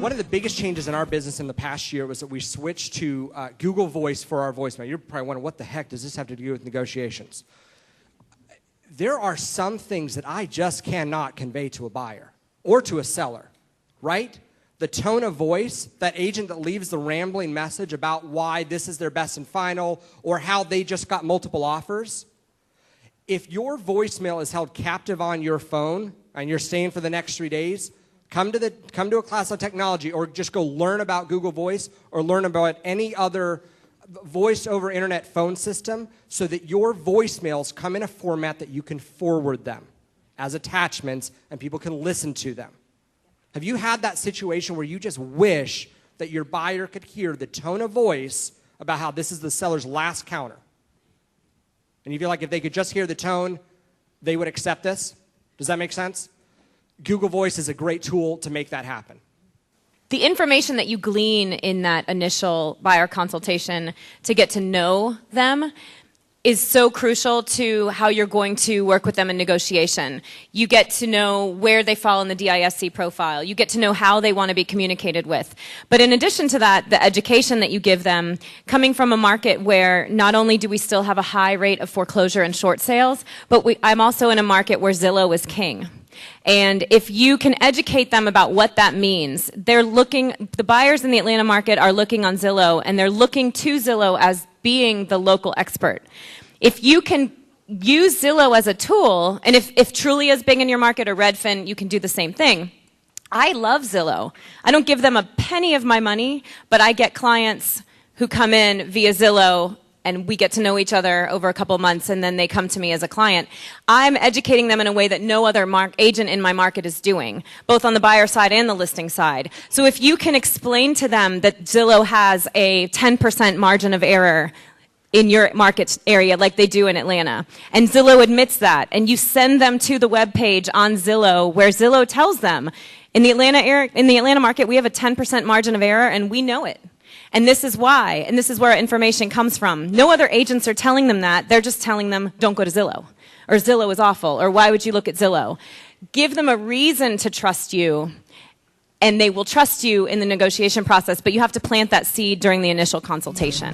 One of the biggest changes in our business in the past year was that we switched to Google Voice for our voicemail. You're probably wondering, what the heck does this have to do with negotiations? There are some things that I just cannot convey to a buyer or to a seller, right? The tone of voice, that agent that leaves the rambling message about why this is their best and final or how they just got multiple offers. If your voicemail is held captive on your phone and you're staying for the next 3 days, come to a class on technology or just go learn about Google Voice or learn about any other voice over internet phone system so that your voicemails come in a format that you can forward them as attachments and people can listen to them. Have you had that situation where you just wish that your buyer could hear the tone of voice about how this is the seller's last counter? And you feel like if they could just hear the tone, they would accept this? Does that make sense? Google Voice is a great tool to make that happen. The information that you glean in that initial buyer consultation to get to know them is so crucial to how you're going to work with them in negotiation. You get to know where they fall in the DISC profile. You get to know how they want to be communicated with. But in addition to that, the education that you give them, coming from a market where not only do we still have a high rate of foreclosure and short sales, but I'm also in a market where Zillow is king. And if you can educate them about what that means, the buyers in the Atlanta market are looking on Zillow, and they're looking to Zillow as being the local expert. If you can use Zillow as a tool, and if Trulia is big in your market or Redfin, you can do the same thing. I love Zillow. I don't give them a penny of my money, but I get clients who come in via Zillow and we get to know each other over a couple months, and then they come to me as a client. I'm educating them in a way that no other agent in my market is doing, both on the buyer side and the listing side. So if you can explain to them that Zillow has a 10% margin of error in your market area like they do in Atlanta, and Zillow admits that, and you send them to the web page on Zillow where Zillow tells them, in the Atlanta market, we have a 10% margin of error, and we know it. And this is why, and this is where our information comes from. No other agents are telling them that. They're just telling them, don't go to Zillow, or Zillow is awful, or why would you look at Zillow? Give them a reason to trust you, and they will trust you in the negotiation process, but you have to plant that seed during the initial consultation.